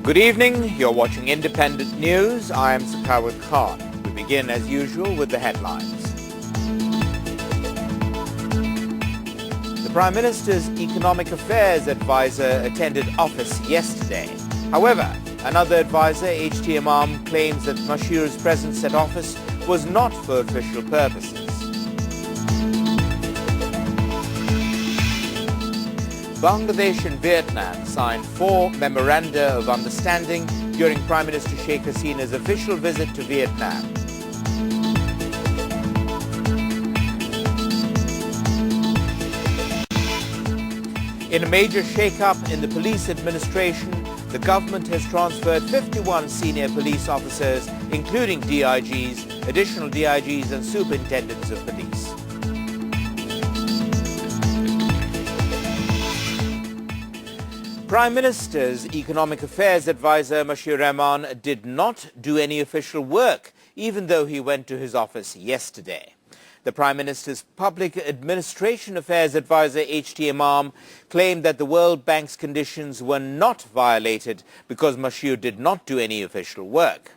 Good evening, you're watching Independent News. I am Sakawat Khan. We begin as usual with the headlines. The Prime Minister's Economic Affairs advisor attended office yesterday. However, another advisor, HT Imam, claims that MASHIUR's presence at office was not for official purposes. Bangladesh and Vietnam signed 4 memoranda of understanding during Prime Minister Sheikh Hasina's official visit to Vietnam. In a major shake-up in the police administration, the government has transferred 51 senior police officers, including DIGs, additional DIGs and superintendents of police. Prime Minister's Economic Affairs advisor MASHIUR Rahman did not do any official work, even though he went to his office yesterday. The Prime Minister's Public Administration Affairs advisor HT Imam claimed that the World Bank's conditions were not violated because MASHIUR did not do any official work.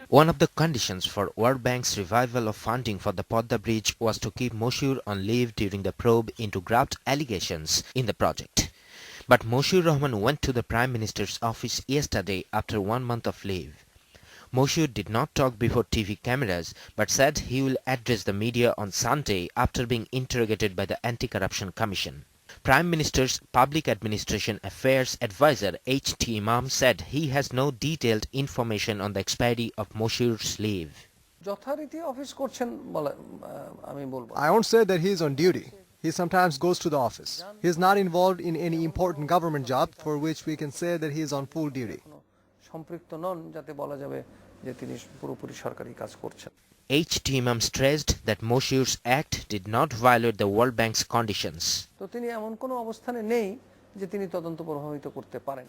One of the conditions for World Bank's revival of funding for the Podda Bridge was to keep MASHIUR on leave during the probe into graft allegations in the project. But MASHIUR Rahman went to the Prime Minister's office yesterday after 1 month of leave. MASHIUR did not talk before TV cameras but said he will address the media on Sunday after being interrogated by the Anti-Corruption Commission. Prime Minister's Public Administration Affairs advisor HT Imam said he has no detailed information on the expiry of MASHIUR's leave. I won't say that he is on duty. He sometimes goes to the office. He is not involved in any important government job for which we can say that he is on full duty. HT Imam stressed that MASHIUR's act did not violate the World Bank's conditions.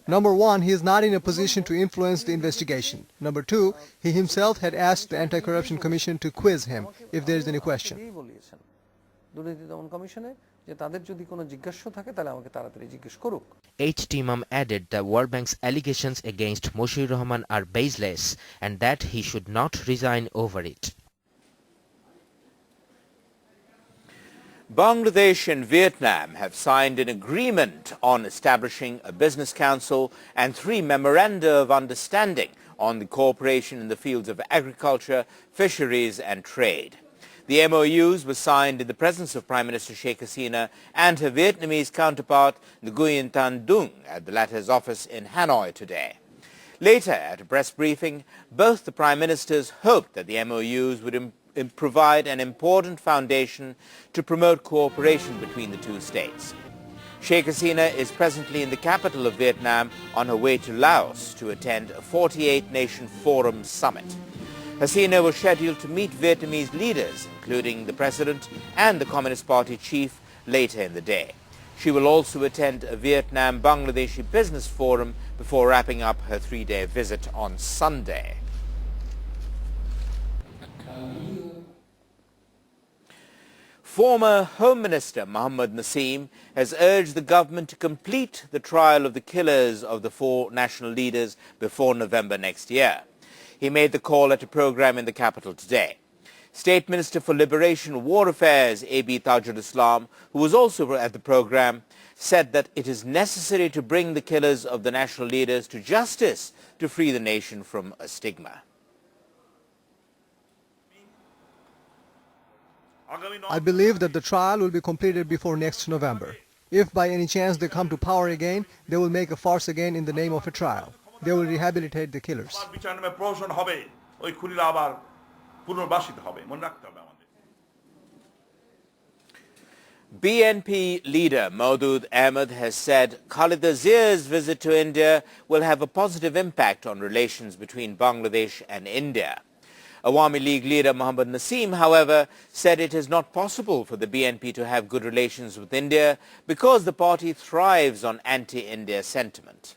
Number one, he is not in a position to influence the investigation. Number two, he himself had asked the Anti-Corruption Commission to quiz him if there is any question. HT Imam added the World Bank's allegations against MASHIUR Rahman are baseless and that he should not resign over it. Bangladesh and Vietnam have signed an agreement on establishing a business council and 3 memoranda of understanding on the cooperation in the fields of agriculture, fisheries and trade. The MOUs were signed in the presence of Prime Minister Sheikh Hasina and her Vietnamese counterpart Nguyen Tan Dung at the latter's office in Hanoi today. Later, at a press briefing, both the Prime Ministers hoped that the MOUs would provide an important foundation to promote cooperation between the two states. Sheikh Hasina is presently in the capital of Vietnam on her way to Laos to attend a 48-nation forum summit. Hasina was scheduled to meet Vietnamese leaders, including the President and the Communist Party chief, later in the day. She will also attend a Vietnam-Bangladeshi business forum before wrapping up her 3-day visit on Sunday. Former Home Minister Mohammad Naseem has urged the government to complete the trial of the killers of the 4 national leaders before November next year. He made the call at a program in the capital today. State Minister for Liberation War Affairs A.B. Tajul Islam, who was also at the program, said that it is necessary to bring the killers of the national leaders to justice to free the nation from a stigma. I believe that the trial will be completed before next November. If by any chance they come to power again, they will make a farce again in the name of a trial. They will rehabilitate the killers. BNP leader Maudud Ahmed has said KHALEDA Zia's visit to India will have a positive impact on relations between Bangladesh and India. Awami League leader Mohammad Naseem, however, said it is not possible for the BNP to have good relations with India because the party thrives on anti-India sentiment.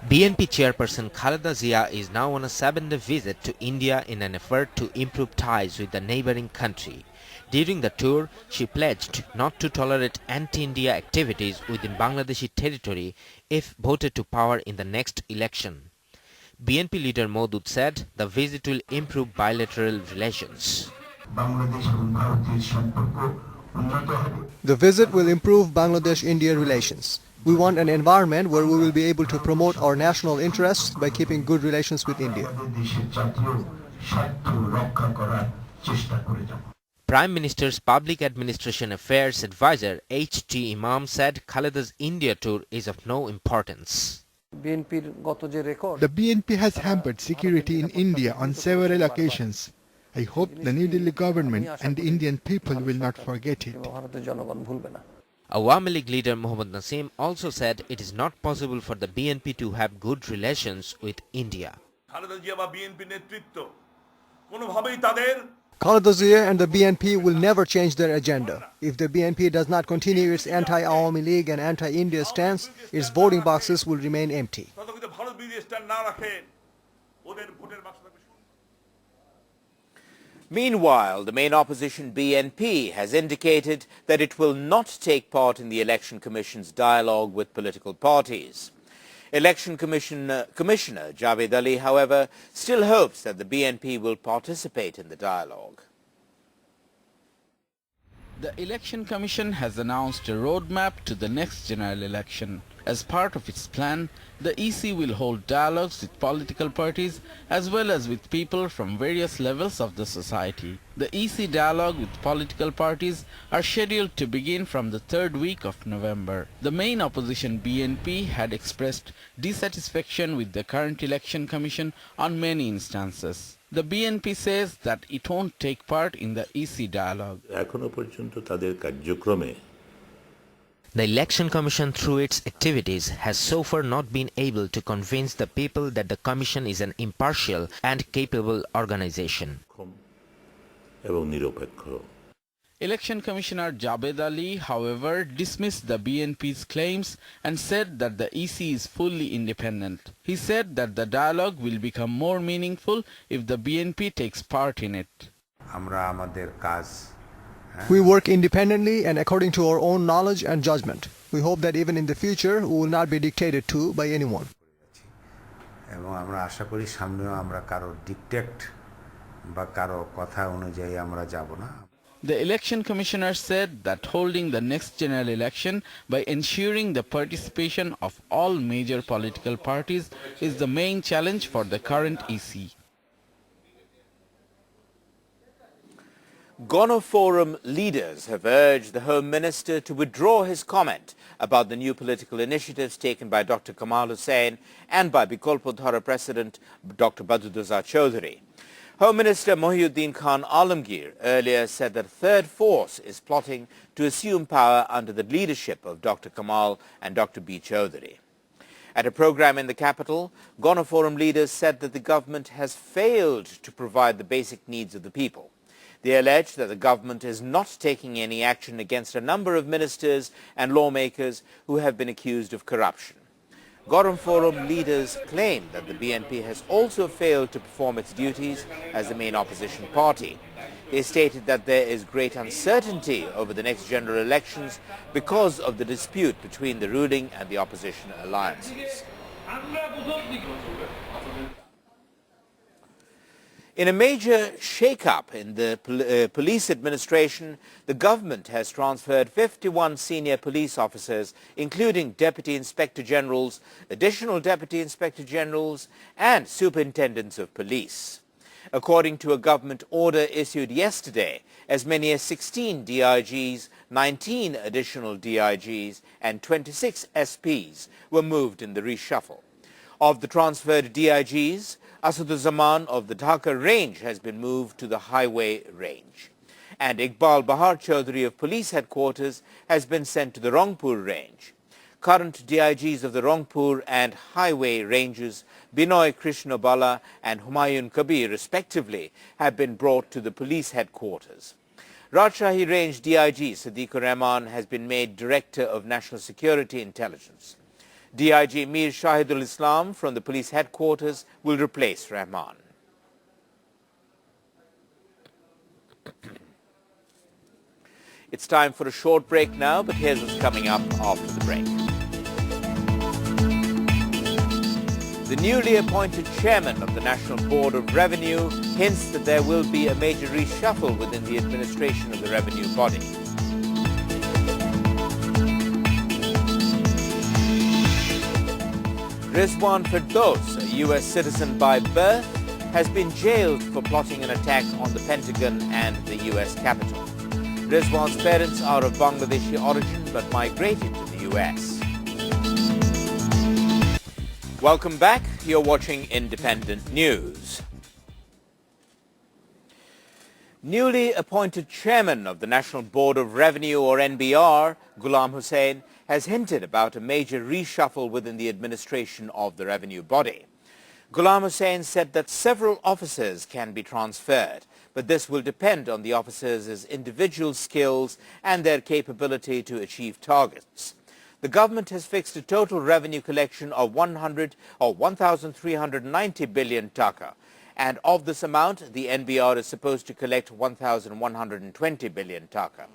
BNP chairperson Khaleda Zia is now on a 7-day visit to India in an effort to improve ties with the neighboring country. During the tour, she pledged not to tolerate anti-India activities within Bangladeshi territory if voted to power in the next election. BNP leader Modud said the visit will improve bilateral relations. The visit will improve Bangladesh-India relations. We want an environment where we will be able to promote our national interests by keeping good relations with India. Prime Minister's Public Administration Affairs Advisor H.T. Imam said Khaleda's India tour is of no importance. The BNP has hampered security in India on several occasions. I hope the New Delhi government and the Indian people will not forget it. Awami League leader Mohammad Nasim also said it is not possible for the BNP to have good relations with India. Khaleda Zia and the BNP will never change their agenda. If the BNP does not continue its anti-Awami League and anti-India stance, its voting boxes will remain empty. Meanwhile, the main opposition BNP has indicated that it will not take part in the Election Commission's dialogue with political parties. Election Commissioner Javed Ali, however, still hopes that the BNP will participate in the dialogue. The Election Commission has announced a roadmap to the next general election. As part of its plan, the EC will hold dialogues with political parties as well as with people from various levels of the society. The EC dialogue with political parties are scheduled to begin from the third week of November. The main opposition BNP had expressed dissatisfaction with the current Election Commission on many instances. The BNP says that it won't take part in the EC dialogue. The Election Commission through its activities has so far not been able to convince the people that the Commission is an impartial and capable organization. Election Commissioner Javed Ali, however, dismissed the BNP's claims and said that the EC is fully independent. He said that the dialogue will become more meaningful if the BNP takes part in it. We work independently and according to our own knowledge and judgment. We hope that even in the future we will not be dictated to by anyone. The election commissioner said that holding the next general election by ensuring the participation of all major political parties is the main challenge for the current EC. Gono Forum leaders have urged the Home Minister to withdraw his comment about the new political initiatives taken by Dr. Kamal Hussain and by Bikolpo Dhara President Dr. Badudozar Chaudhary. Home Minister Mohiuddin Khan Alamgir earlier said that a third force is plotting to assume power under the leadership of Dr. Kamal and Dr. B. Chaudhary. At a program in the capital, Gono Forum leaders said that the government has failed to provide the basic needs of the people. They allege that the government is not taking any action against a number of ministers and lawmakers who have been accused of corruption. Gono Forum leaders claim that the BNP has also failed to perform its duties as the main opposition party. They stated that there is great uncertainty over the next general elections because of the dispute between the ruling and the opposition alliances. In a major shake-up in the police administration, the government has transferred 51 senior police officers, including Deputy Inspector Generals, Additional Deputy Inspector Generals and Superintendents of Police. According to a government order issued yesterday, as many as 16 DIGs, 19 additional DIGs and 26 SPs were moved in the reshuffle. Of the transferred DIGs, Asaduzaman of the Dhaka range has been moved to the highway range, and Iqbal Bahar Chaudhary of police headquarters has been sent to the Rangpur range. Current DIGs of the Rangpur and highway ranges, Binoy Krishnabala and Humayun Kabir respectively, have been brought to the police headquarters. Rajshahi range DIG Sadiqur Rahman has been made Director of National Security Intelligence. DIG Mir Shahidul Islam from the police headquarters will replace Rahman. It's time for a short break now, but here's what's coming up after the break. The newly appointed chairman of the National Board of Revenue hints that there will be a major reshuffle within the administration of the revenue body. Rizwan Firdaus, a U.S. citizen by birth, has been jailed for plotting an attack on the Pentagon and the U.S. Capitol. Rizwan's parents are of Bangladeshi origin but migrated to the U.S. Welcome back. You're watching Independent News. Newly appointed chairman of the National Board of Revenue, or NBR, Ghulam Hussain, has hinted about a major reshuffle within the administration of the revenue body. Ghulam Hussain said that several officers can be transferred, but this will depend on the officers' individual skills and their capability to achieve targets. The government has fixed a total revenue collection of 1,390 billion taka, and of this amount, the NBR is supposed to collect 1,120 billion taka.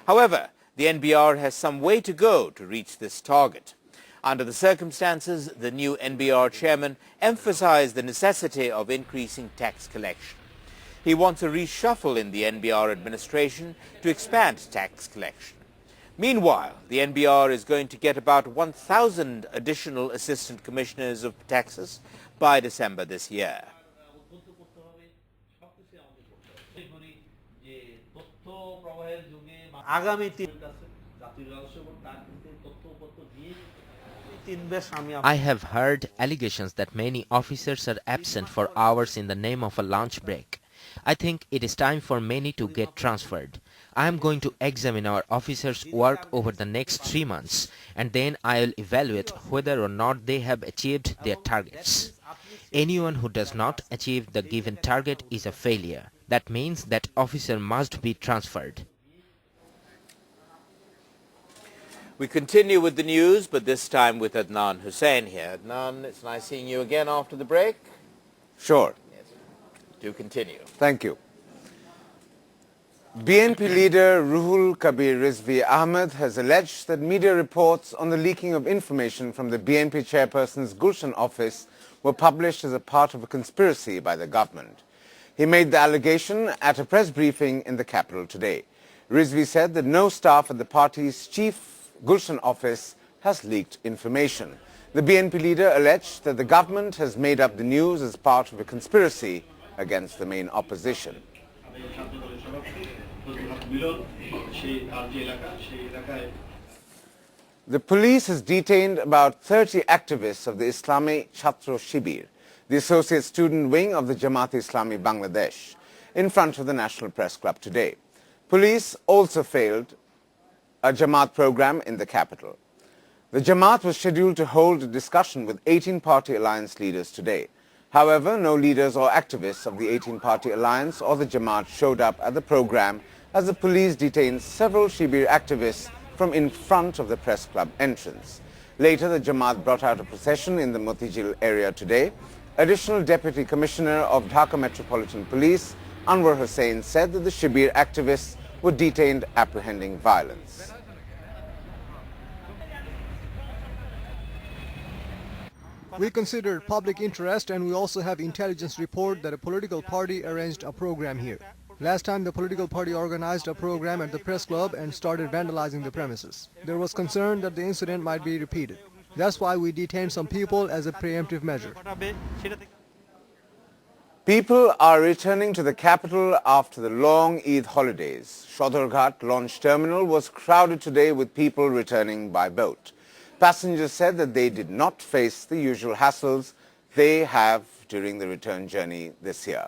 However, the NBR has some way to go to reach this target. Under the circumstances, the new NBR chairman emphasized the necessity of increasing tax collection. He wants a reshuffle in the NBR administration to expand tax collection. Meanwhile, the NBR is going to get about 1,000 additional assistant commissioners of taxes by December this year. I have heard allegations that many officers are absent for hours in the name of a lunch break. I think it is time for many to get transferred. I am going to examine our officers' work over the next 3 months, and then I will evaluate whether or not they have achieved their targets. Anyone who does not achieve the given target is a failure. That means that officer must be transferred. We continue with the news, but this time with Adnan Hussain here. Adnan, it's nice seeing you again after the break. Sure. Yes. Do continue. Thank you. BNP leader Ruhul Kabir Rizvi Ahmed has alleged that media reports on the leaking of information from the BNP chairperson's Gulshan office were published as a part of a conspiracy by the government. He made the allegation at a press briefing in the capital today. Rizvi said that no staff at the party's chief Gulshan office has leaked information. The BNP leader alleged that the government has made up the news as part of a conspiracy against the main opposition. The police has detained about 30 activists of the Islami Chhatro Shibir, the associate student wing of the Jamaat-e-Islami Bangladesh, in front of the National Press Club today. Police also failed a Jamaat program in the capital. The Jamaat was scheduled to hold a discussion with 18-party alliance leaders today. However, no leaders or activists of the 18-party alliance or the Jamaat showed up at the program as the police detained several Shibir activists from in front of the press club entrance. Later, the Jamaat brought out a procession in the Motijil area today. Additional Deputy Commissioner of Dhaka Metropolitan Police, Anwar Hussain, said that the Shibir activists were detained apprehending violence. We considered public interest, and we also have intelligence report that a political party arranged a program here. Last time the political party organized a program at the press club and started vandalizing the premises. There was concern that the incident might be repeated. That's why we detained some people as a preemptive measure. People are returning to the capital after the long Eid holidays. Shodorghat launch terminal was crowded today with people returning by boat. Passengers said that they did not face the usual hassles they have during the return journey this year.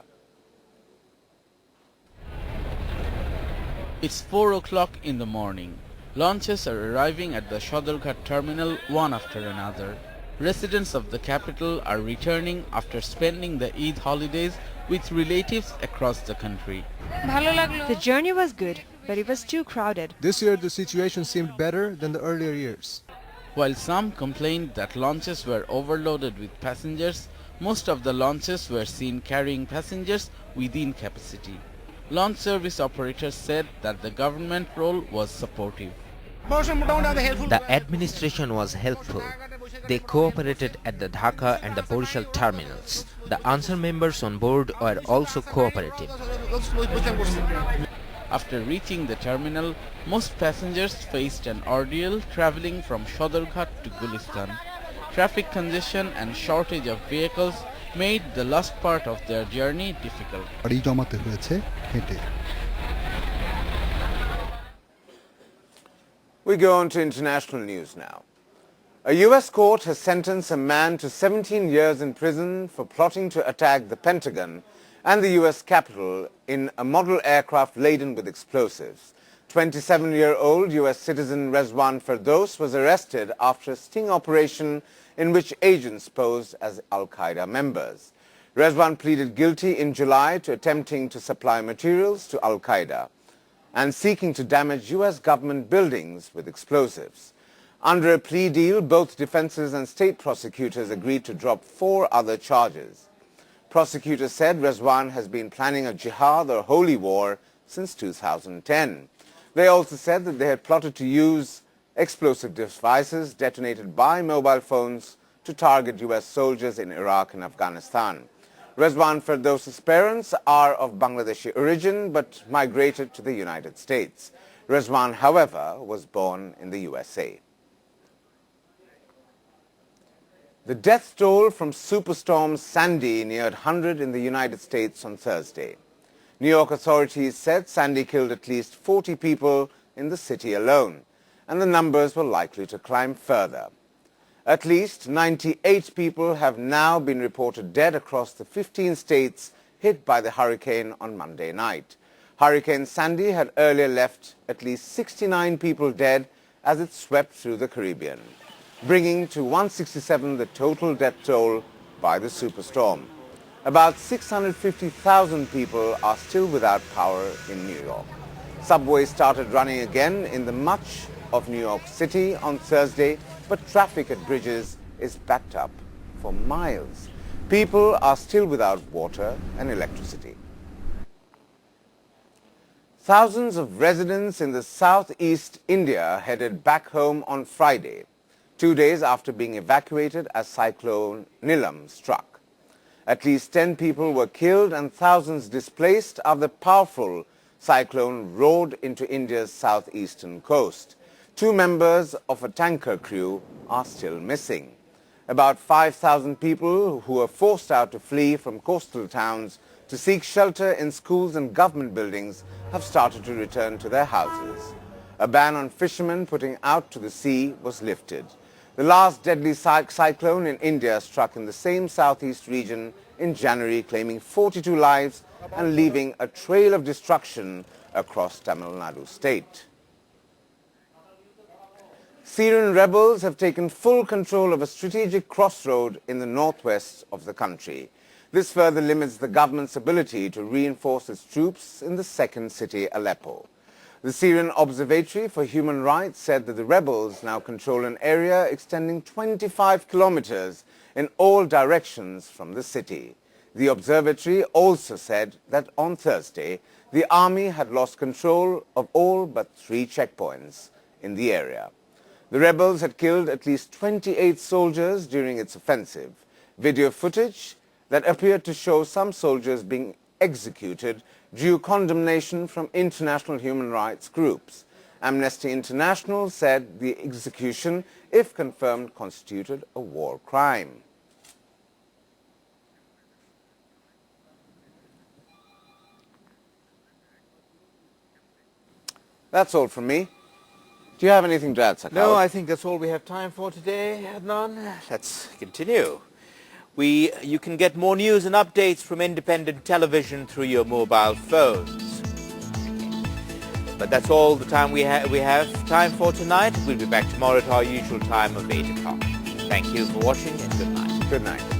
It's 4 o'clock in the morning. Launches are arriving at the Shodorghat terminal one after another. Residents of the capital are returning after spending the Eid holidays with relatives across the country. The journey was good, but it was too crowded. This year the situation seemed better than the earlier years. While some complained that launches were overloaded with passengers, most of the launches were seen carrying passengers within capacity. Launch service operators said that the government role was supportive. The administration was helpful. They cooperated at the Dhaka and the Borishal terminals. The answer members on board were also cooperative. After reaching the terminal, most passengers faced an ordeal traveling from Shodorghat to Gulistan. Traffic congestion and shortage of vehicles made the last part of their journey difficult. We go on to international news now. A U.S. court has sentenced a man to 17 years in prison for plotting to attack the Pentagon and the U.S. Capitol in a model aircraft laden with explosives. 27-year-old U.S. citizen Rezwan Firdos was arrested after a sting operation in which agents posed as al-Qaeda members. Rezwan pleaded guilty in July to attempting to supply materials to al-Qaeda and seeking to damage U.S. government buildings with explosives. Under a plea deal, both defenses and state prosecutors agreed to drop 4 other charges. Prosecutors said Rezwan has been planning a jihad or holy war since 2010. They also said that they had plotted to use explosive devices detonated by mobile phones to target U.S. soldiers in Iraq and Afghanistan. Rezwan Firdos's parents are of Bangladeshi origin but migrated to the United States. Rezwan, however, was born in the USA. The death toll from Superstorm Sandy neared 100 in the United States on Thursday. New York authorities said Sandy killed at least 40 people in the city alone, and the numbers were likely to climb further. At least 98 people have now been reported dead across the 15 states hit by the hurricane on Monday night. Hurricane Sandy had earlier left at least 69 people dead as it swept through the Caribbean, bringing to 167 the total death toll by the superstorm. About 650,000 people are still without power in New York. Subways started running again in the much of New York City on Thursday, but traffic at bridges is backed up for miles. People are still without water and electricity. Thousands of residents in the southeast India headed back home on Friday, 2 days after being evacuated as cyclone NILAM struck. At least 10 people were killed and thousands displaced after the powerful cyclone roared into India's southeastern coast. 2 members of a tanker crew are still missing. About 5,000 people who were forced out to flee from coastal towns to seek shelter in schools and government buildings have started to return to their houses. A ban on fishermen putting out to the sea was lifted. The last deadly cyclone in India struck in the same southeast region in January, claiming 42 lives and leaving a trail of destruction across Tamil Nadu state. Syrian rebels have taken full control of a strategic crossroad in the northwest of the country. This further limits the government's ability to reinforce its troops in the second city, Aleppo. The Syrian Observatory for Human Rights said that the rebels now control an area extending 25 kilometers in all directions from the city. The observatory also said that on Thursday, the army had lost control of all but 3 checkpoints in the area. The rebels had killed at least 28 soldiers during its offensive. Video footage that appeared to show some soldiers being executed drew condemnation from international human rights groups. Amnesty International said the execution, if confirmed, constituted a war crime. That's all from me. Do you have anything to add, Sakal? No, I think that's all we have time for today, Adnan. Let's continue. You can get more news and updates from independent television through your mobile phones. But that's all the time we have time for tonight. We'll be back tomorrow at our usual time of 8 o'clock. Thank you for watching and good night. Good night.